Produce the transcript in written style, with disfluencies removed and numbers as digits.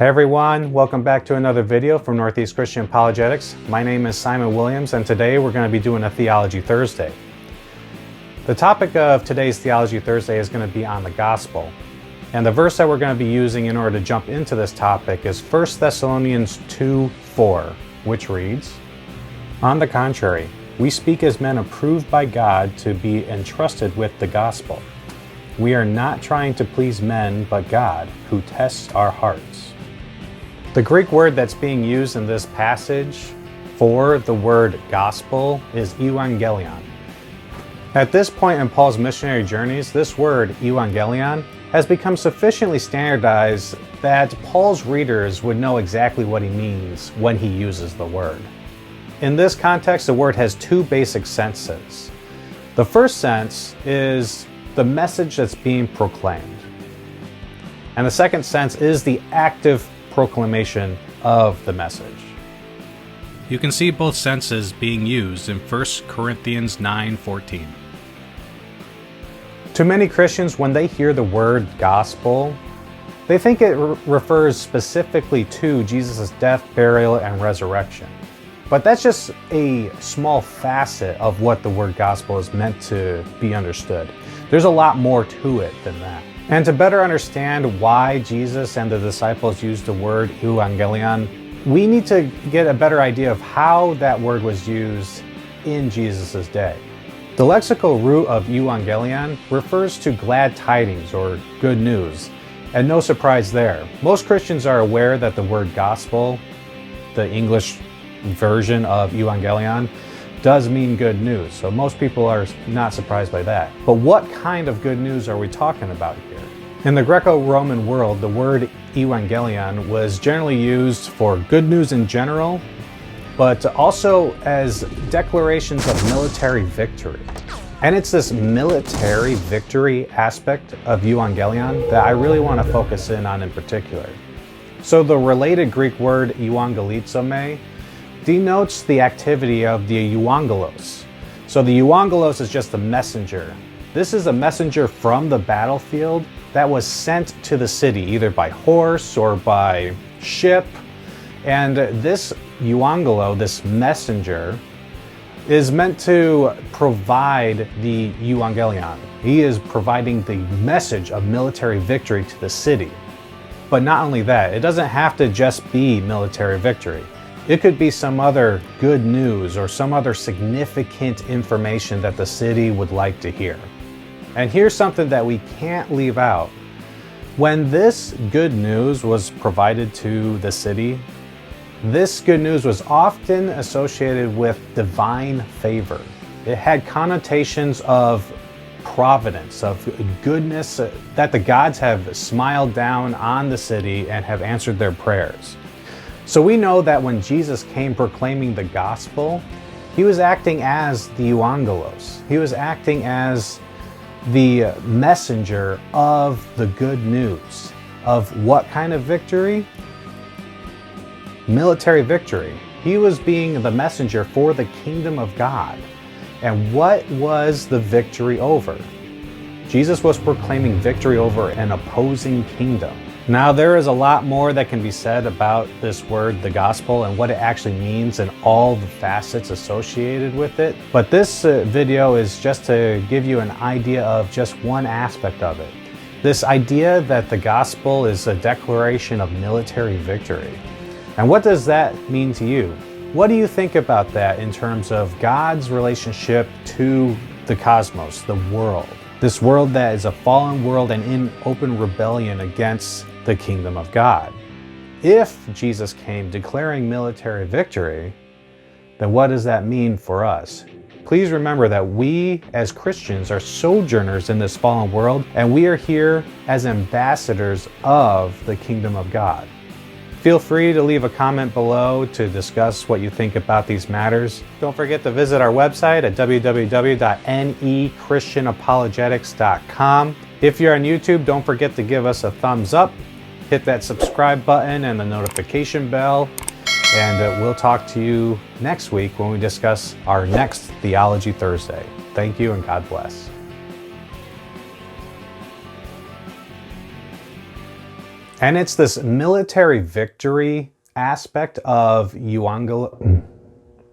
Hey everyone, welcome back to another video from Northeast Christian Apologetics. My name is Simon Williams and today we're going to be doing a Theology Thursday. The topic of today's Theology Thursday is going to be on the gospel. And the verse that we're going to be using in order to jump into this topic is 1 Thessalonians 2:4, which reads, "On the contrary, we speak as men approved by God to be entrusted with the gospel. We are not trying to please men, but God, who tests our hearts." The Greek word that's being used in this passage for the word gospel is Euangelion. At this point in Paul's missionary journeys, this word, Euangelion, has become sufficiently standardized that Paul's readers would know exactly what he means when he uses the word. In this context, the word has two basic senses. The first sense is the message that's being proclaimed. And the second sense is the active proclamation of the message. You can see both senses being used in 1 Corinthians 9:14. To many Christians, when they hear the word gospel, they think it refers specifically to Jesus' death, burial, and resurrection. But that's just a small facet of what the word gospel is meant to be understood. There's a lot more to it than that. And to better understand why Jesus and the disciples used the word euangelion, we need to get a better idea of how that word was used in Jesus' day. The lexical root of euangelion refers to glad tidings or good news, and no surprise there. Most Christians are aware that the word gospel, the English version of euangelion, does mean good news, so most people are not surprised by that. But what kind of good news are we talking about here? In the Greco-Roman world, the word evangelion was generally used for good news in general, but also as declarations of military victory. And it's this military victory aspect of euangelion that I really want to focus in on in particular. So the related Greek word euangelizomai denotes the activity of the euangelos. So the euangelos is just the messenger. This is a messenger from the battlefield that was sent to the city, either by horse or by ship. And this euangelo, this messenger, is meant to provide the euangelion. He is providing the message of military victory to the city. But not only that, it doesn't have to just be military victory. It could be some other good news or some other significant information that the city would like to hear. And here's something that we can't leave out. When this good news was provided to the city, this good news was often associated with divine favor. It had connotations of providence, of goodness, that the gods have smiled down on the city and have answered their prayers. So we know that when Jesus came proclaiming the gospel, he was acting as the euangelos. He was acting as the messenger of the good news. Of what kind of victory? Military victory. He was being the messenger for the kingdom of God. And what was the victory over? Jesus was proclaiming victory over an opposing kingdom. Now, there is a lot more that can be said about this word, the gospel, and what it actually means and all the facets associated with it. But this video is just to give you an idea of just one aspect of it. This idea that the gospel is a declaration of military victory. And what does that mean to you? What do you think about that in terms of God's relationship to the cosmos, the world? This world that is a fallen world and in open rebellion against the kingdom of God. If Jesus came declaring military victory, then what does that mean for us? Please remember that we as Christians are sojourners in this fallen world, and we are here as ambassadors of the kingdom of God. Feel free to leave a comment below to discuss what you think about these matters. Don't forget to visit our website at www.nechristianapologetics.com. If you're on YouTube, don't forget to give us a thumbs up, hit that subscribe button and the notification bell, and we'll talk to you next week when we discuss our next Theology Thursday. Thank you and God bless. And it's this military victory aspect of Euangelion.